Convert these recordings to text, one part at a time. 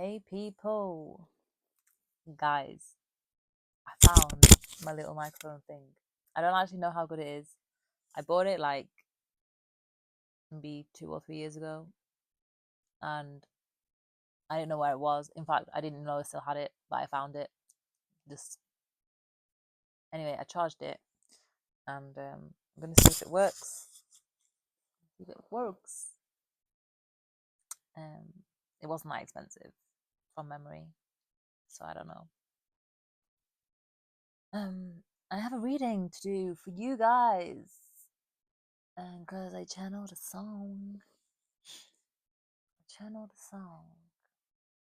Hey people, guys, I found my little microphone thing. I don't actually know how good it is. I bought it like maybe 2 or 3 years ago, and I didn't know where it was. In fact, I didn't know I still had it, but I found it. Just anyway, I charged it, and I'm gonna see if it works. If it works, um, it wasn't that expensive from memory, so I don't know. I have a reading to do for you guys. And because I channeled a song,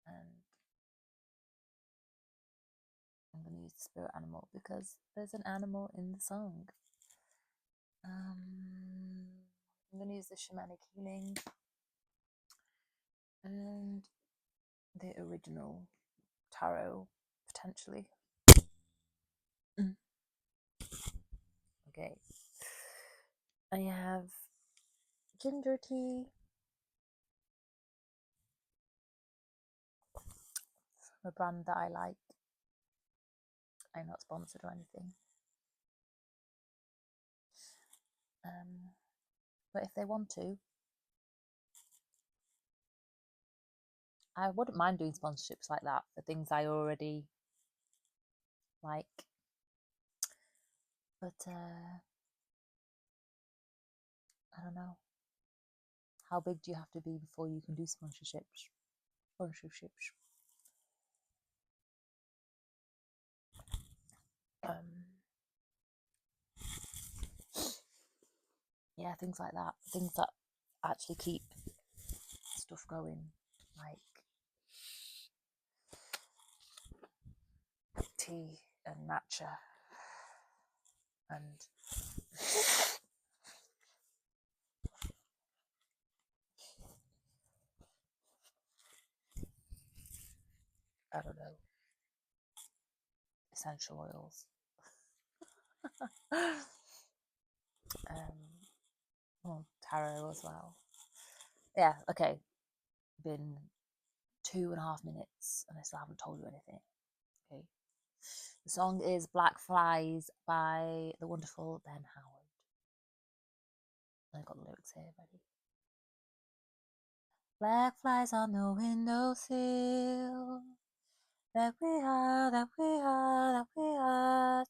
and I'm going to use the spirit animal because there's an animal in the song. I'm going to use the shamanic healing and the original tarot, potentially. Okay. I have ginger tea, from a brand that I like. I'm not sponsored or anything. But if they want to, I wouldn't mind doing sponsorships like that for things I already like. But I don't know. How big do you have to be before you can do sponsorships? Yeah, things like that. Things that actually keep stuff going, like tea and matcha and I don't know, essential oils. Tarot as well. Yeah, okay. Been 2.5 minutes and I still haven't told you anything. Okay. The song is Black Flies by the wonderful Ben Howard. I've got the lyrics here ready. Black flies on the windowsill. That we are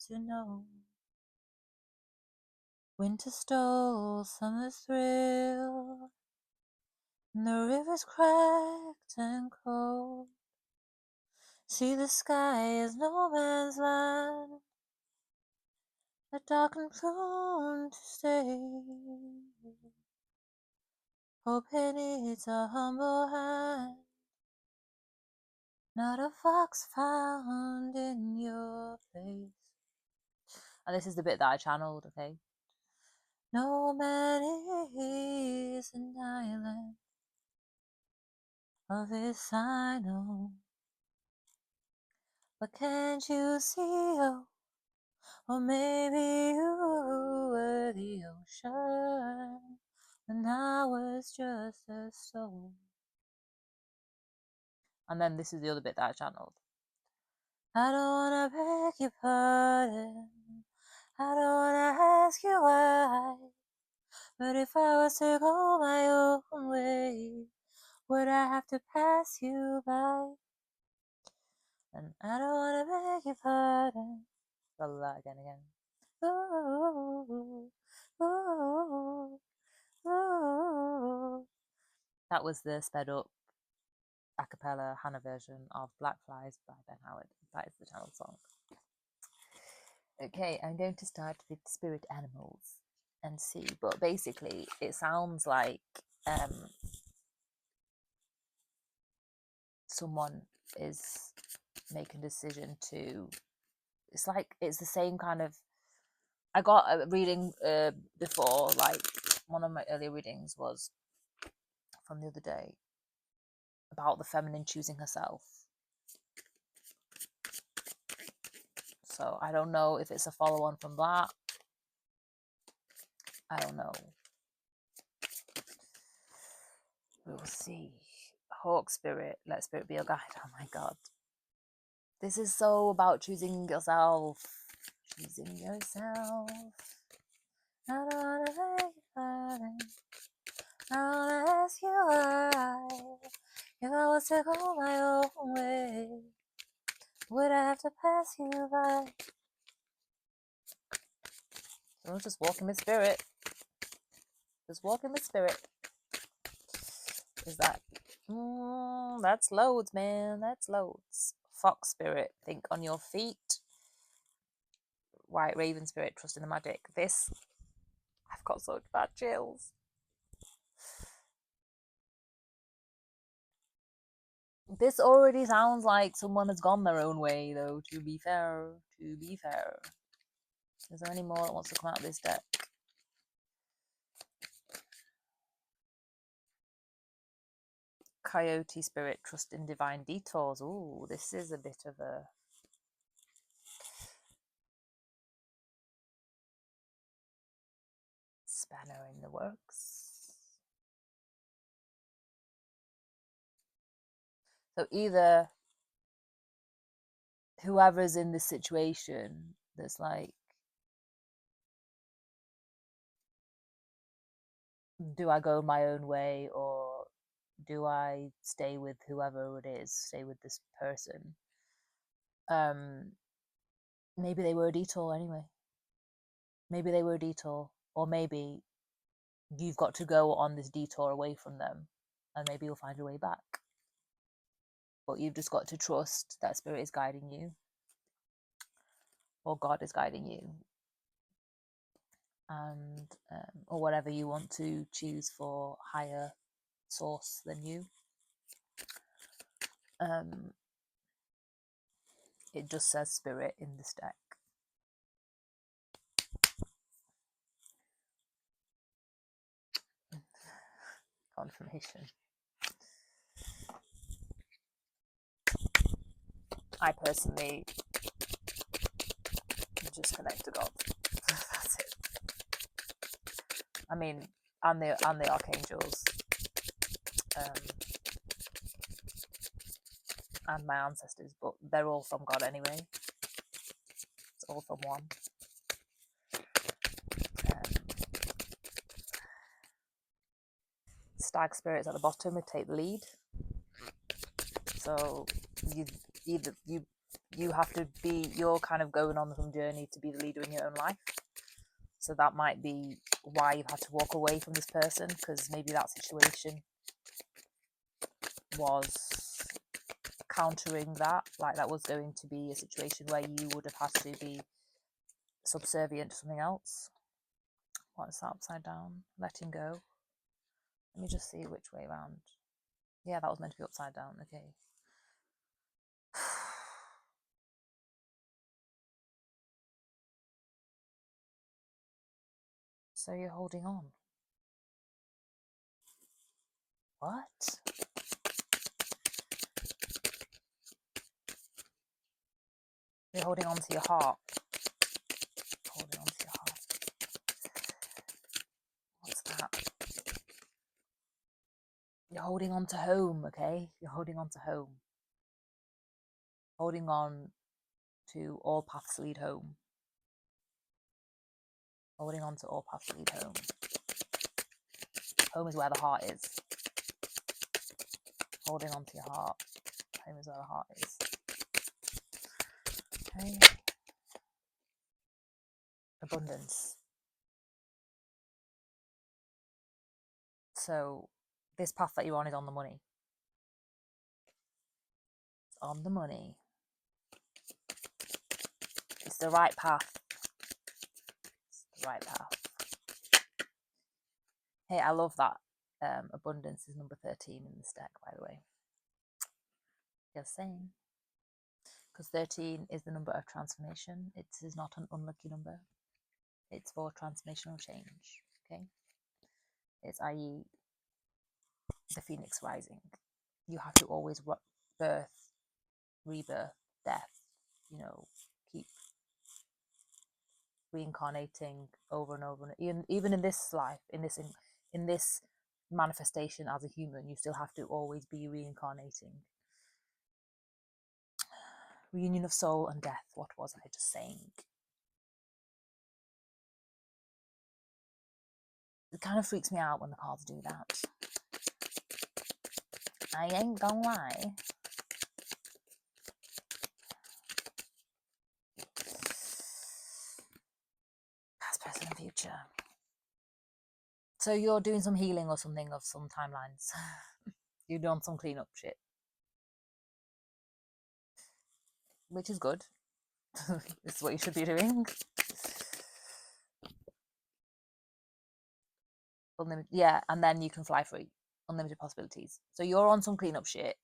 to know. Winter stole summer's thrill. And the river's cracked and cold. See, the sky is no man's land. A darkened plume to stay. Hoping it's a humble hand. Not a fox found in your place. And this is the bit that I channeled, okay? No man is an island of this I know. But can't you see, oh, or maybe you were the ocean when I was just a stone. And then this is the other bit that I channeled. I don't wanna beg your pardon, I don't wanna ask you why, but if I was to go my own way, would I have to pass you by? And I don't wanna beg your pardon. Blah, blah, blah, again. Ooh, ooh, ooh. That was the sped up a cappella Hannah version of Black Flies by Ben Howard. That is the channel song. Okay, I'm going to start with spirit animals and see, but basically it sounds like someone is making a decision to, it's like it's the same kind of, I got a reading before, like one of my earlier readings was from the other day about the feminine choosing herself. So I don't know if it's a follow-on from that. I don't know. We'll see. Hawk spirit, let spirit be your guide. Oh my god. This is so about choosing yourself. Choosing yourself. I don't wanna make it. I wanna ask you why. If I was to go my own way, would I have to pass you by? So just walking with spirit. Just walking with spirit. Is that? That's loads, man. That's loads. Fox spirit, think on your feet. White raven spirit, trust in the magic. This, I've got such bad chills. This already sounds like someone has gone their own way, though, to be fair. To be fair. Is there any more that wants to come out of this deck? Coyote spirit, trust in divine detours. Ooh, this is a bit of a spanner in the works. So either whoever's in this situation that's like, do I go my own way or do I stay with whoever it is, stay with this person? Maybe they were a detour anyway. Maybe they were a detour, or maybe you've got to go on this detour away from them and maybe you'll find your way back. But you've just got to trust that spirit is guiding you, or God is guiding you, and or whatever you want to choose for higher source than you. It just says spirit in this deck. Confirmation. I personally just connect to God. That's it. I mean, and the archangels, and my ancestors, but they're all from God anyway. It's all from one. Stag spirits at the bottom would take the lead. So you have to be, you're kind of going on some journey to be the leader in your own life. So that might be why you've had to walk away from this person, because maybe that situation was countering that. Like that was going to be a situation where you would have had to be subservient to something else. What's that upside down? Letting go. Let me just see which way around. Yeah, that was meant to be upside down. Okay. So you're holding on. What? You're holding on to your heart. Holding on to your heart. What's that? You're holding on to home, okay? You're holding on to home. Holding on to all paths lead home. Holding on to all paths lead home. Home is where the heart is. Holding on to your heart. Home is where the heart is. Okay. Abundance. So this path that you're on is on the money. It's on the money. It's the right path. It's the right path. Hey, I love that. Abundance is number 13 in this deck, by the way. Just saying. Because 13 is the number of transformation. It is not an unlucky number. It's for transformational change. Okay. It's i.e. the phoenix rising. You have to always birth, rebirth, death. You know, keep reincarnating over and over. And even in this life, in this manifestation as a human. You still have to always be reincarnating. Reunion of soul and death. What was I just saying? It kind of freaks me out when the cards do that. I ain't gonna lie. Past, present, and future. So you're doing some healing or something of some timelines. You're doing some cleanup shit. Which is good. This is what you should be doing. Unlimited, yeah, and then you can fly free. Unlimited possibilities. So you're on some cleanup shit.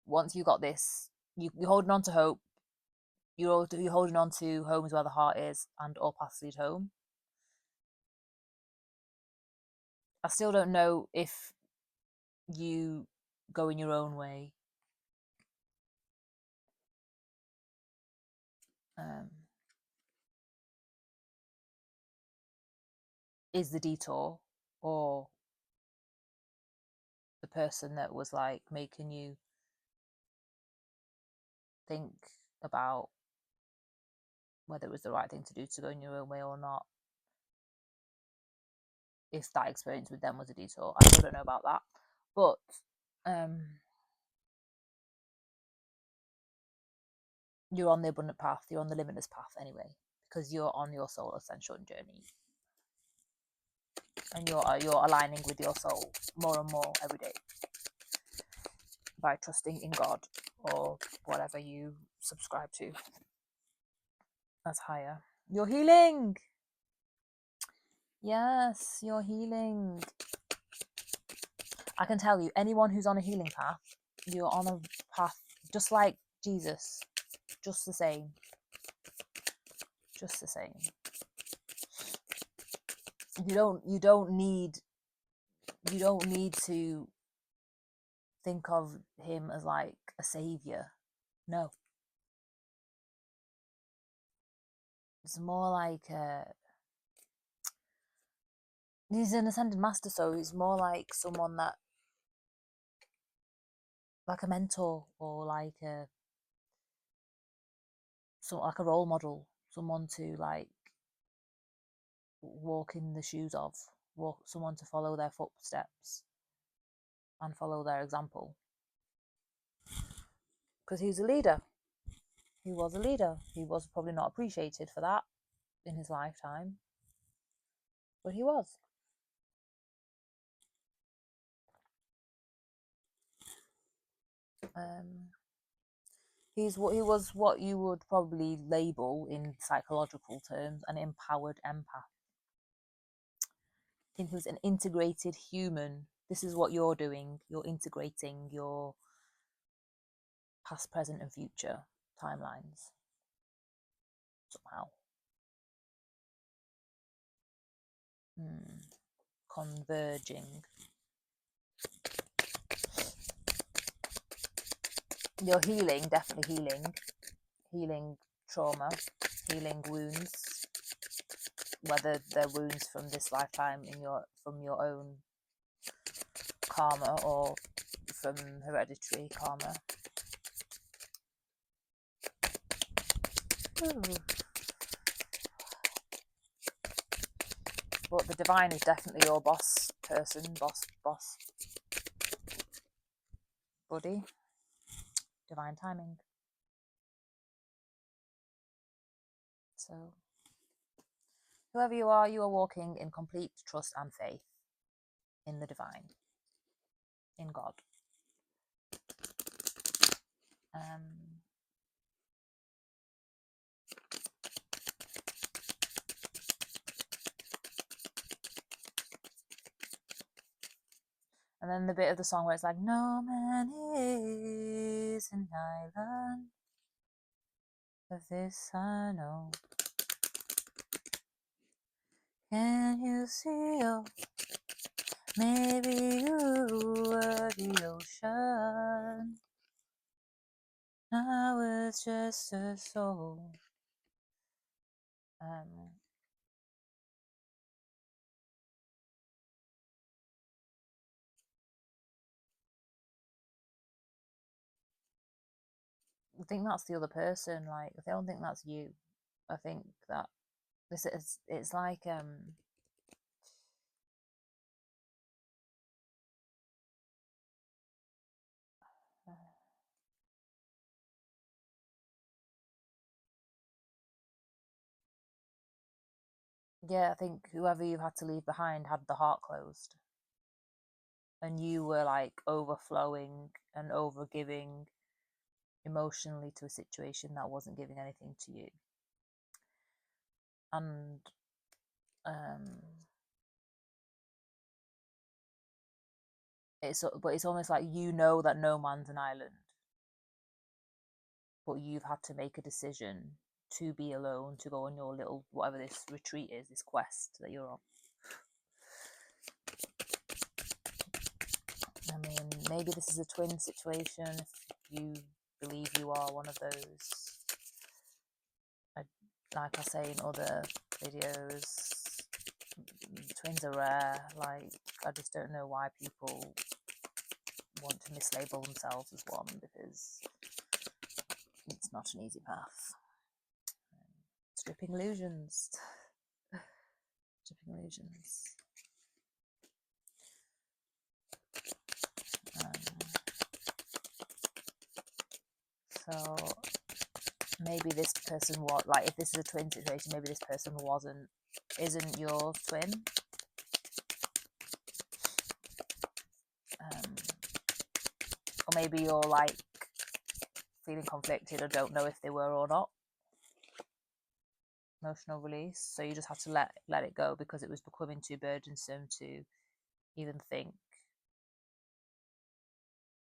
Once you got this, you're holding on to hope. You're holding on to home is where the heart is, and all paths lead home. I still don't know if you go in your own way. Is the detour, or the person that was like making you think about whether it was the right thing to do to go in your own way or not, if that experience with them was a detour. I still don't know about that, but you're on the abundant path, you're on the limitless path anyway, because you're on your soul ascension journey, and you're aligning with your soul more and more every day by trusting in God or whatever you subscribe to as higher. You're healing. Yes, you're healing. I can tell you, anyone who's on a healing path, you're on a path just like Jesus, just the same. Just the same. You don't need to think of him as like a savior. No. It's more like he's an ascended master, so he's more like someone that, like a mentor, or like a role model, someone to like walk in the shoes of, someone to follow their footsteps and follow their example. Because he's a leader. He was a leader. He was probably not appreciated for that in his lifetime, but he was. He was what you would probably label in psychological terms an empowered empath. I think he was an integrated human. This is what you're doing. You're integrating your past, present, and future timelines somehow. Converging. You're healing, definitely healing trauma, healing wounds, whether they're wounds from this lifetime from your own karma or from hereditary karma. Ooh. But the divine is definitely your boss person, boss buddy. Divine timing. So whoever you are walking in complete trust and faith in the divine, in God. And then the bit of the song where it's like, no man is an island, of this I know. Can you see, oh, maybe you were the ocean, I was just a soul. think that's the other person. Like, I don't think that's you. I think that this is, it's like, yeah, I think whoever you had to leave behind had the heart closed, and you were like overflowing and over giving emotionally to a situation that wasn't giving anything to you. And it's almost like, you know, that no man's an island, but you've had to make a decision to be alone, to go on your little, whatever this retreat is, this quest that you're on. I mean, maybe this is a twin situation if you believe you are one of those. Like I say in other videos, twins are rare. Like, I just don't know why people want to mislabel themselves as one, because it's not an easy path. Stripping illusions. Stripping illusions. So maybe this person was, like, if this is a twin situation, maybe this person isn't your twin. Or maybe you're like feeling conflicted or don't know if they were or not. Emotional release. So you just have to let it go, because it was becoming too burdensome to even think,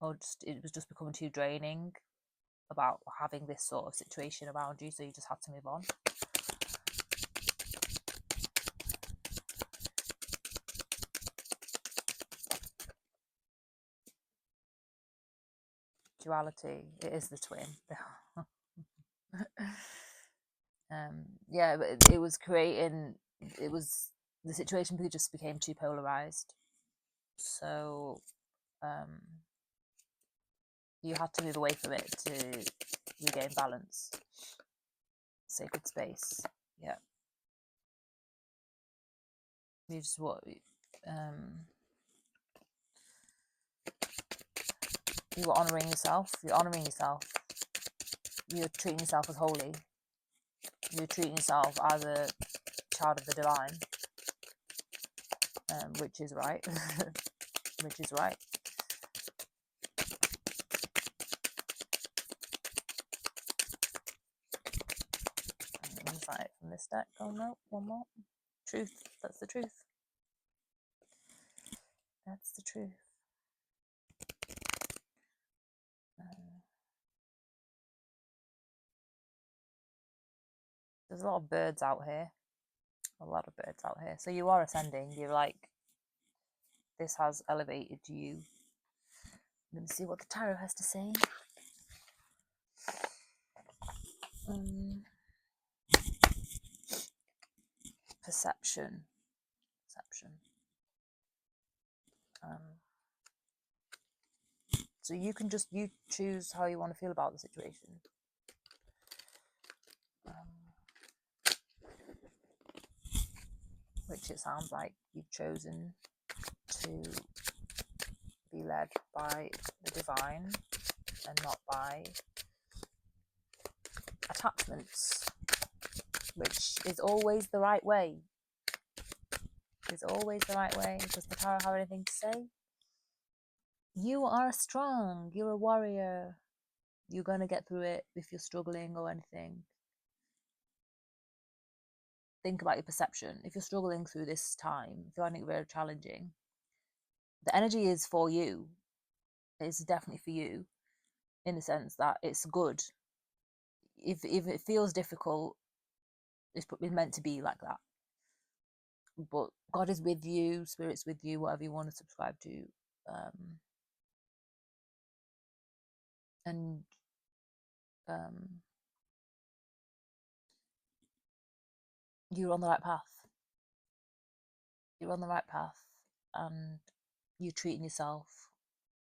or it was just becoming too draining about having this sort of situation around you. So you just have to move on. Duality. It is the twin. Yeah, but it was creating. It was the situation just became too polarized. So you had to move away from it to regain balance. Sacred space. Yeah. You just you were honouring yourself. You're honouring yourself. You're treating yourself as holy. You're treating yourself as a child of the divine, which is right. Which is right. Insight from this deck. Oh no, one more. Truth. That's the truth. That's the truth. There's a lot of birds out here. A lot of birds out here. So you are ascending. You're like, this has elevated you. I'm going to see what the tarot has to say. Perception. So you can just, you choose how you want to feel about the situation. Which it sounds like you've chosen to be led by the divine and not by attachments, which is always the right way. Is always the right way. Does the tarot have anything to say? You are strong. You're a warrior. You're going to get through it if you're struggling or anything. Think about your perception. If you're struggling through this time, if you're finding it very challenging, the energy is for you. It's definitely for you, in the sense that it's good. If it feels difficult, it's meant to be like that. But God is with you, Spirit's with you, whatever you want to subscribe to. And you're on the right path. You're on the right path, and you're treating yourself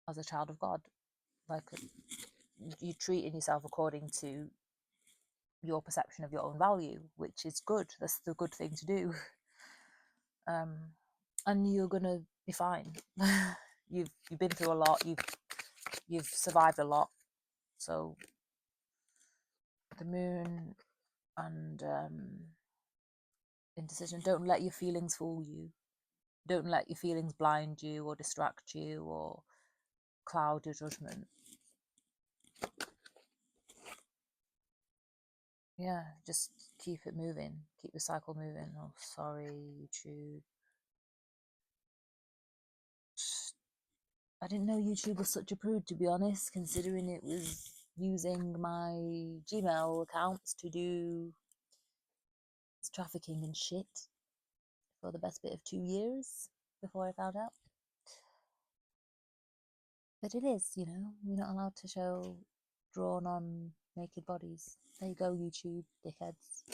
as a child of God, like you're treating yourself according to your perception of your own value, which is good. That's the good thing to do. And you're gonna be fine. You've been through a lot. You've survived a lot. So the moon and indecision. Don't let your feelings fool you. Don't let your feelings blind you or distract you or cloud your judgment. Yeah, just keep it moving. Keep the cycle moving. Oh, sorry, YouTube. I didn't know YouTube was such a prude, to be honest, considering it was using my Gmail accounts to do trafficking and shit for the best bit of 2 years before I found out. But it is, you know, you're not allowed to show drawn on naked bodies. There you go, YouTube dickheads.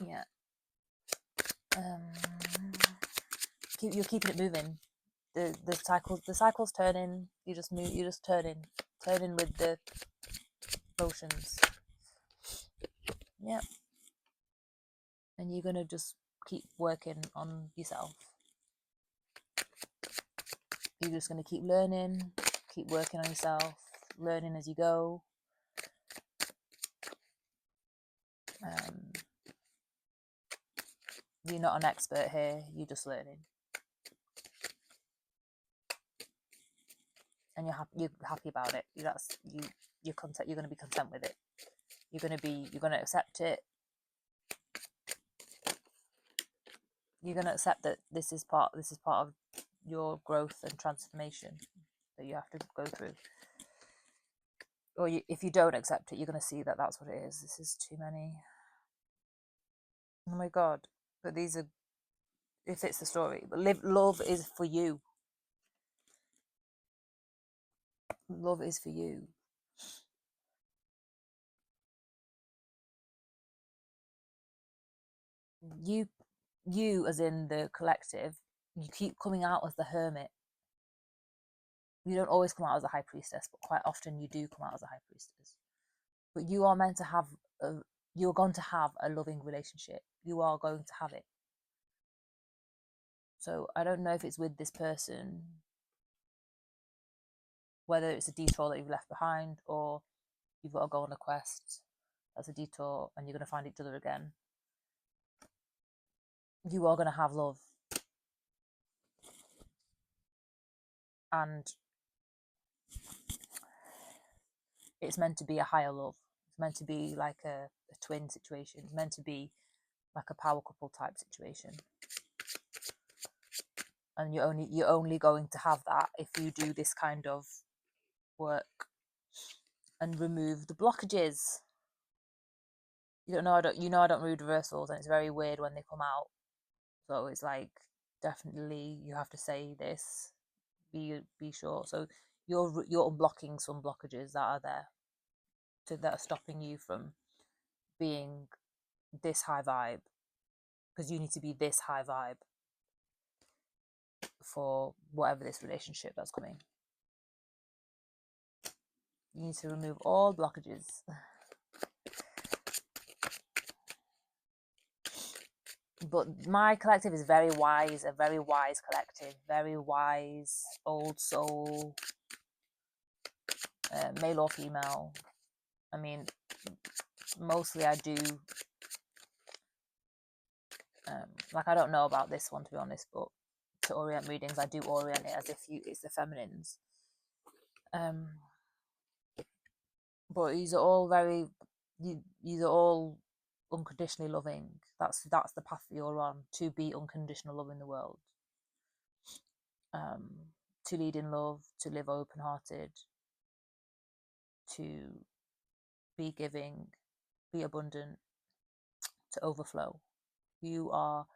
Yeah. You're keeping it moving. The cycle's turning. You just move. You just turning with the motions. Yeah. And you're gonna just keep working on yourself. You're just gonna keep learning, keep working on yourself, learning as you go. You're not an expert here. You're just learning, and you're happy about it. You're content. You're gonna be content with it. You're gonna accept it. You're gonna accept that this is part of your growth and transformation that you have to go through. Or if you don't accept it, you're gonna see that that's what it is. This is too many. Oh my god! But these are, it fits the story. But love is for you. Love is for you. You as in the collective, you keep coming out as the hermit. You don't always come out as a high priestess, but quite often you do come out as a high priestess. But you are meant to have you're going to have a loving relationship. You are going to have it. So I don't know if it's with this person, whether it's a detour that you've left behind or you've got to go on a quest that's a detour and you're going to find each other again. You are going to have love. And it's meant to be a higher love. It's meant to be like a twin situation. It's meant to be like a power couple type situation. And you're only going to have that if you do this kind of work and remove the blockages. I don't read reversals, and it's very weird when they come out. So it's like, definitely you have to say this. Be sure. So you're unblocking some blockages that are there, that are stopping you from being this high vibe, because you need to be this high vibe for whatever this relationship that's coming. You need to remove all blockages. But my collective is a very wise collective, very wise, old soul, male or female. I mean, mostly I do, like, I don't know about this one, to be honest, but to orient readings, I do orient it as if it's the feminines. But these are all unconditionally loving. That's the path that you're on, to be unconditional love in the world. To lead in love, to live open-hearted, to be giving, be abundant, to overflow. You are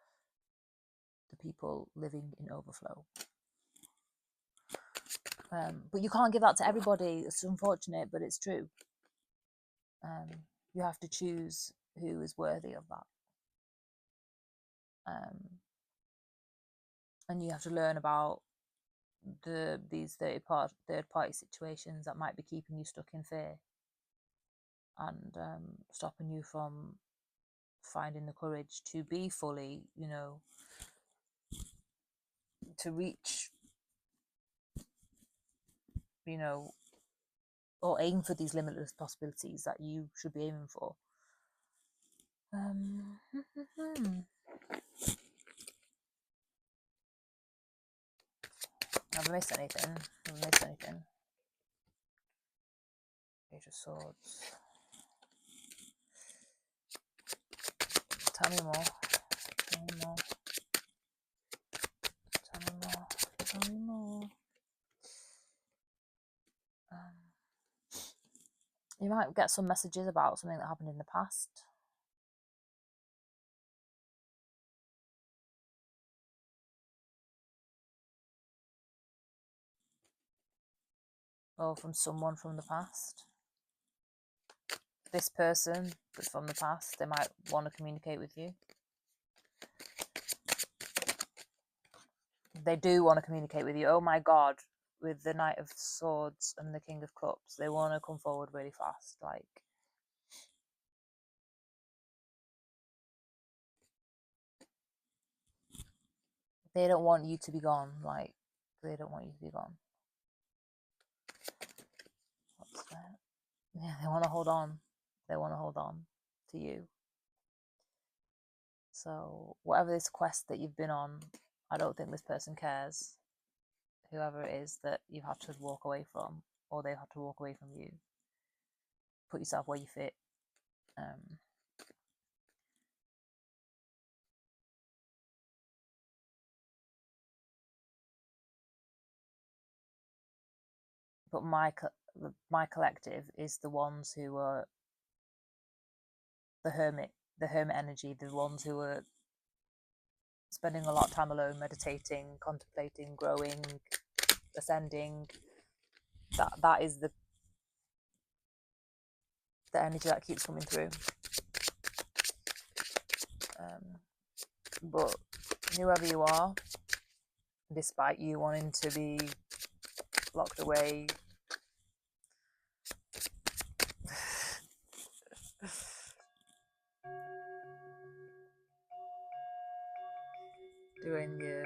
the people living in overflow. But you can't give that to everybody. It's unfortunate, but it's true. You have to choose who is worthy of that. And you have to learn about these third party situations that might be keeping you stuck in fear and stopping you from finding the courage to be fully, to reach, or aim for these limitless possibilities that you should be aiming for. Have I missed anything? Page of Swords. Tell me more. You might get some messages about something that happened in the past. Or from someone from the past. This person that's from the past, they might want to communicate with you. They do want to communicate with you. Oh my God, with the Knight of Swords and the King of Cups, they want to come forward really fast. Like, they don't want you to be gone. Like, they don't want you to be gone. What's that? Yeah, they want to hold on. They want to hold on to you. So whatever this quest that you've been on, I don't think this person cares. Whoever it is that you've had to walk away from, or they've had to walk away from you. Put yourself where you fit. But my collective is the ones who are the hermit energy, the ones who are spending a lot of time alone, meditating, contemplating, growing, ascending. That is the energy that keeps coming through. But whoever you are, despite you wanting to be locked away, doing your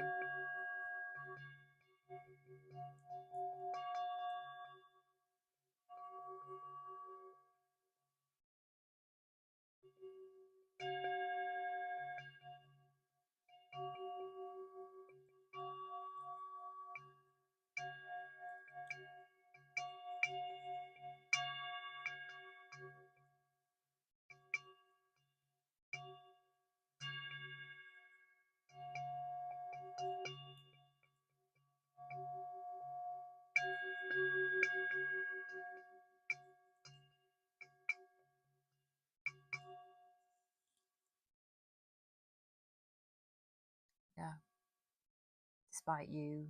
despite you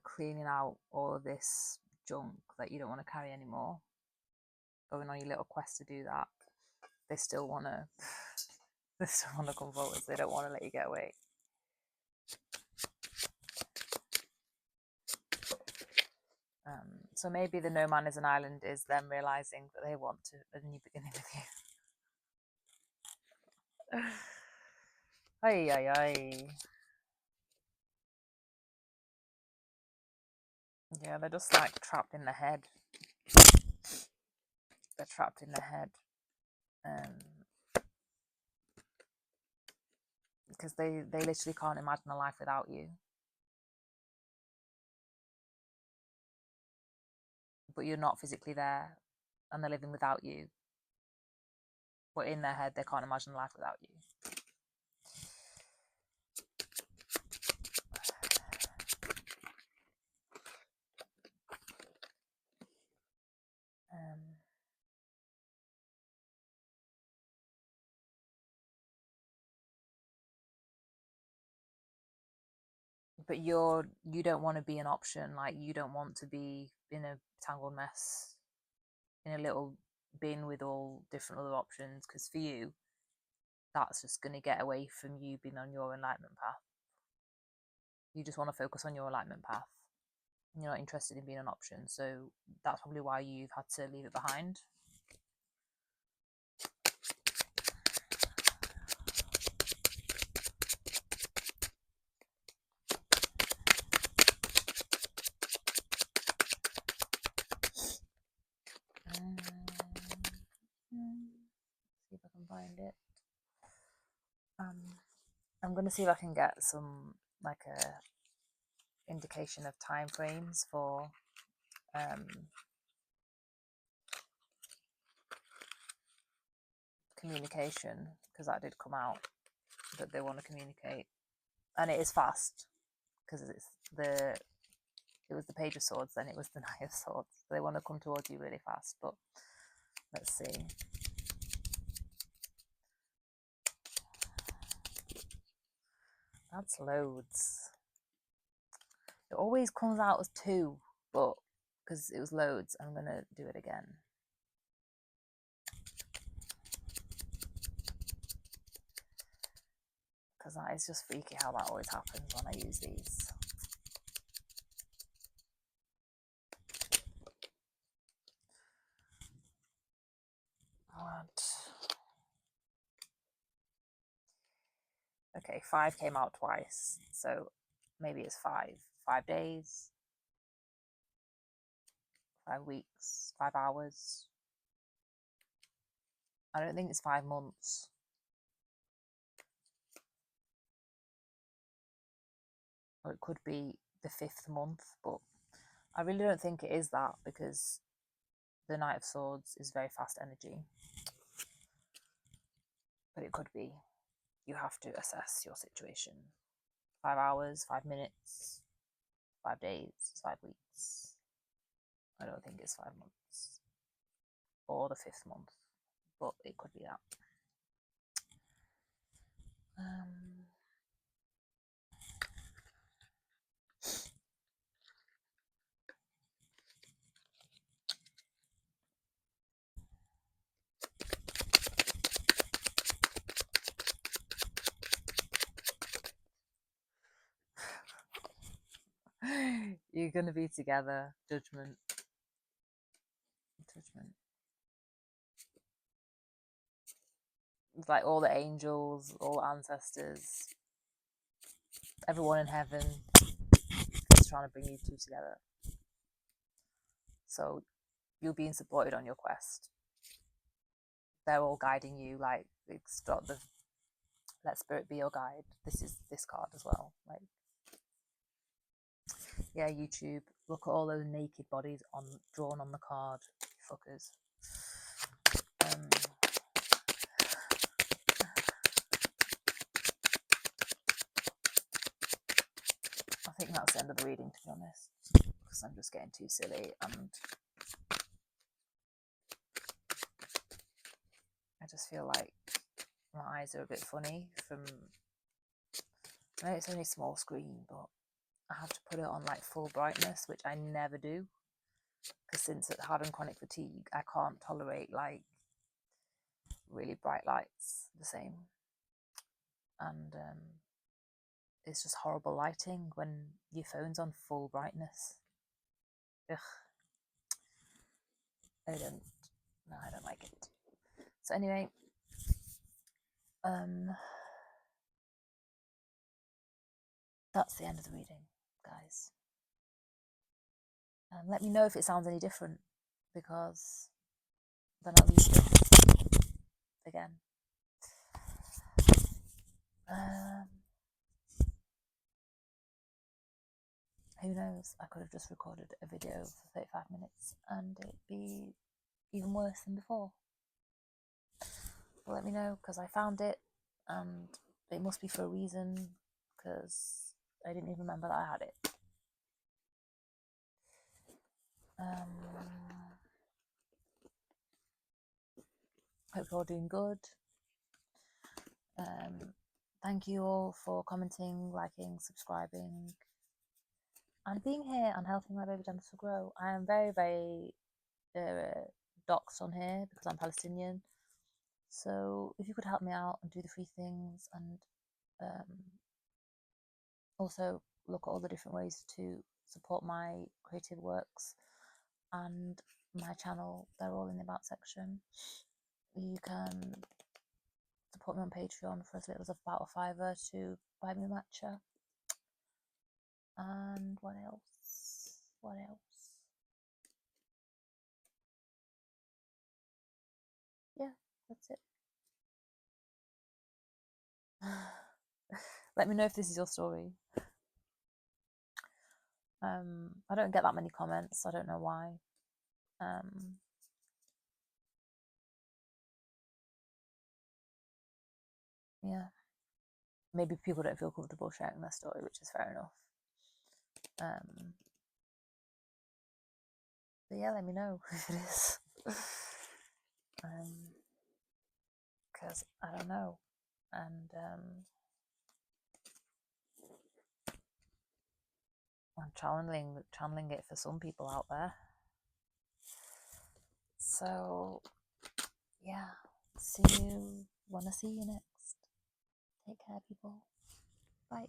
cleaning out all of this junk that you don't want to carry anymore, going on your little quest to do that, they still want to come forward. They don't want to let you get away. So maybe the No Man is an Island is them realizing that they want a new beginning with you. Ay, ay, ay. Yeah, they're just like trapped in the head. They're trapped in the head. Because they literally can't imagine a life without you. But you're not physically there, and they're living without you. But in their head, they can't imagine a life without you. But you don't want to be an option. Like, you don't want to be in a tangled mess, in a little bin with all different other options, because for you, that's just going to get away from you being on your enlightenment path. You just want to focus on your alignment path. You're not interested in being an option. So that's probably why you've had to leave it behind. See if I can find it. I'm going to see if I can get some, like, a indication of time frames for communication, because that did come out that they want to communicate, and it is fast because it was the Page of Swords, then it was the Knight of Swords. They want to come towards you really fast, but let's see. That's loads. It always comes out as 2, but because it was loads, I'm going to do it again. Because that is just freaky how that always happens when I use these. Okay, 5 came out twice, so maybe it's 5. 5 days, 5 weeks, 5 hours. I don't think it's 5 months. Or it could be the 5th month, but I really don't think it is that, because the Knight of Swords is very fast energy. But it could be. You have to assess your situation. 5 hours, 5 minutes, 5 days, 5 weeks. I don't think it's 5 months. Or the 5th month, but it could be that. You're going to be together. Judgment. It's like all the angels, all the ancestors, everyone in heaven is trying to bring you two together. So you're being supported on your quest. They're all guiding you, like, it's got the let spirit be your guide. This is this card as well. Like, yeah, YouTube, look at all those naked bodies drawn on the card, fuckers. I think that's the end of the reading, to be honest, because I'm just getting too silly, and I just feel like my eyes are a bit funny from, I know it's only a small screen, but I have to put it on like full brightness, which I never do, because since it's having chronic fatigue, I can't tolerate like really bright lights the same, and it's just horrible lighting when your phone's on full brightness. Ugh. I don't like it. So anyway, that's the end of the reading, guys. Let me know if it sounds any different, because then I'll use it again. Who knows? I could have just recorded a video for 35 minutes and it'd be even worse than before. But let me know, because I found it and it must be for a reason, because I didn't even remember that I had it. Hope you're all doing good. Thank you all for commenting, liking, subscribing, and being here and helping my baby dinosaur grow. I am very, very doxed on here because I'm Palestinian. So if you could help me out and do the free things, and also look at all the different ways to support my creative works and my channel. They're all in the about section. You can support me on Patreon for as little as about a £5 to buy me a matcha. And what else? What else? Yeah, that's it. Let me know if this is your story. I don't get that many comments. I don't know why. Yeah, maybe people don't feel comfortable sharing their story, which is fair enough. But yeah, let me know if it is. Because I don't know. And I'm channeling it for some people out there. So yeah, wanna see you next. Take care, people. Bye.